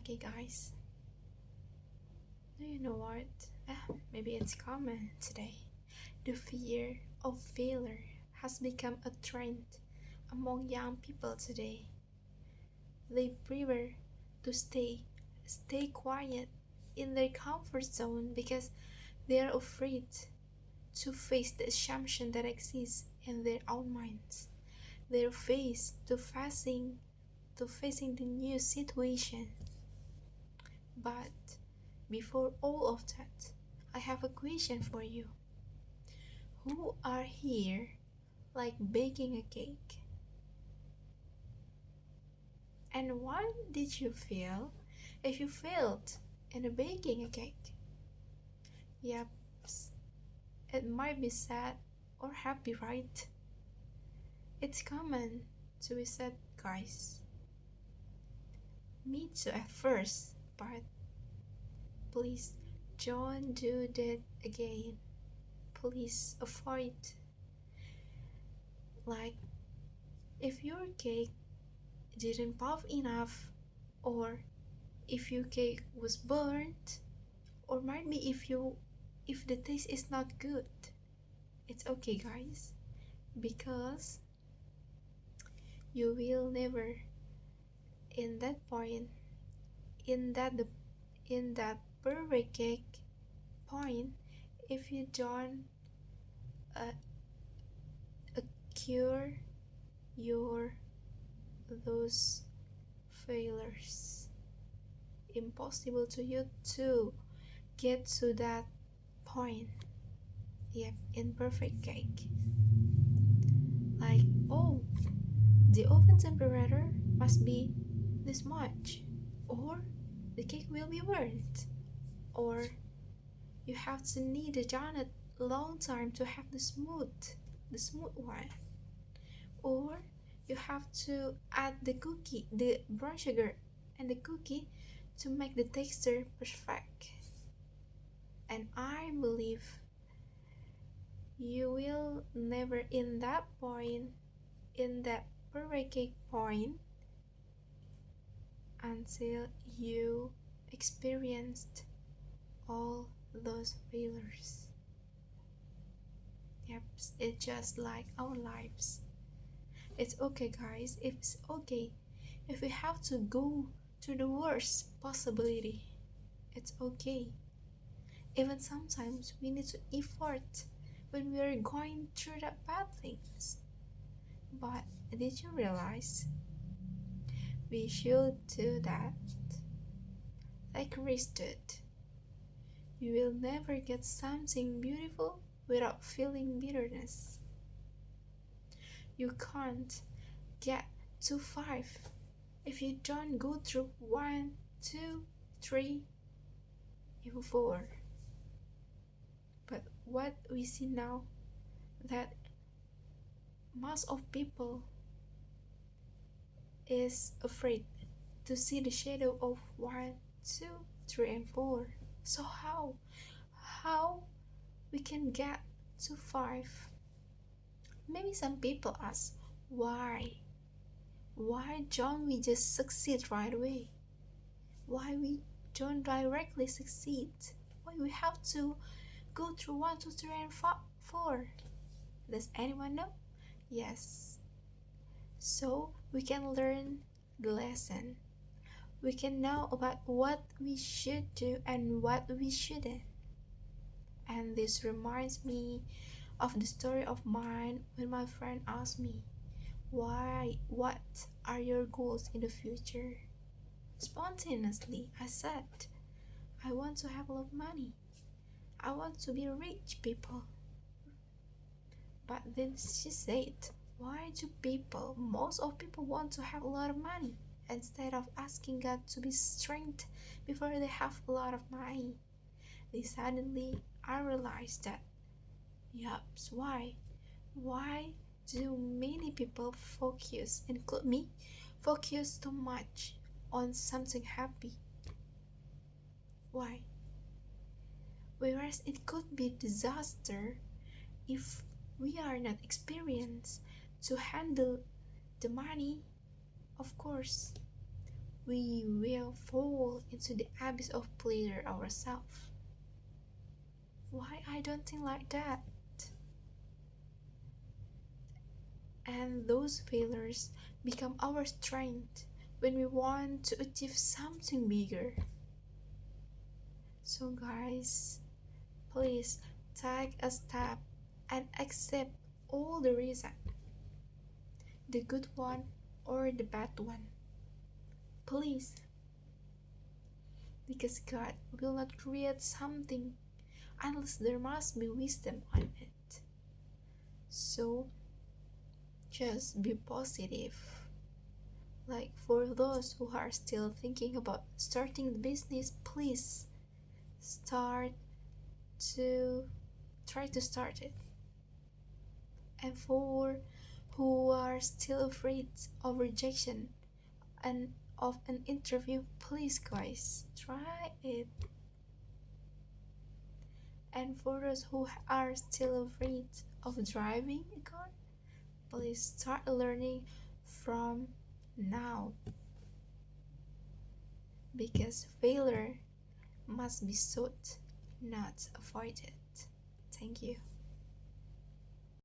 Okay, guys, do you know what? Maybe it's common today. The fear of failure has become a trend among young people today. They prefer to stay quiet in their comfort zone because they are afraid to face the assumption that exists in their own minds. They're faced to facing the new situation. But before all of that, I have a question for you. Who are here like baking a cake? And what did you feel if you failed in baking a cake? Yep, it might be sad or happy, right? It's common to be sad, guys. Me too at first, but please don't do that again. Please avoid. Like, if your cake didn't puff enough, or if your cake was burnt, or might be if the taste is not good, it's okay, guys, because you will never in that point in that in that perfect cake point if you don't uh, cure your those failures. Impossible to you to get to that point. Yep, in perfect cake. Like, oh, the oven temperature must be this much, or the cake will be burnt, or you have to knead the donut a long time to have the smooth one, or you have to add the brown sugar and the cookie to make the texture perfect. And I believe you will never in that point, in that perfect cake point, until you experienced all those failures. Yep, it's just like our lives. It's okay, guys. It's okay if we have to go to the worst possibility. It's okay. Even sometimes we need to effort when we are going through the bad things. But did you realize we should do that? Like Chris did. You will never get something beautiful without feeling bitterness. You can't get to 5 if you don't go through 1, 2, 3, even 4. But what we see now, that most of people is afraid to see the shadow of 1, 2, 3, and 4. So how we can get to 5? Maybe some people ask, why don't we just succeed right away? Why we don't directly succeed? Why we have to go through 1, 2, 3, and 4? Does anyone know? Yes. So we can learn the lesson. We can know about what we should do and what we shouldn't. And this reminds me of the story of mine when my friend asked me, what are your goals in the future? Spontaneously, I said, I want to have a lot of money. I want to be rich people. But then she said, why do most of people want to have a lot of money instead of asking God to be strength before they have a lot of money? Then suddenly I realized that, yups, why? Why do many people include me, focus too much on something happy? Why? Whereas it could be disaster if we are not experienced to handle the money. Of course we will fall into the abyss of pleasure ourselves. Why I don't think like that? And those failures become our strength when we want to achieve something bigger. So, guys, please take a step and accept all the reason, the good one or the bad one. Please, because God will not create something unless there must be wisdom on it. So, just be positive. Like for those who are still thinking about starting the business, please start to try to start it. And for who are still afraid of rejection and of an interview, please guys, try it. And for those who are still afraid of driving a car, please start learning from now, because failure must be sought, not avoided. Thank you.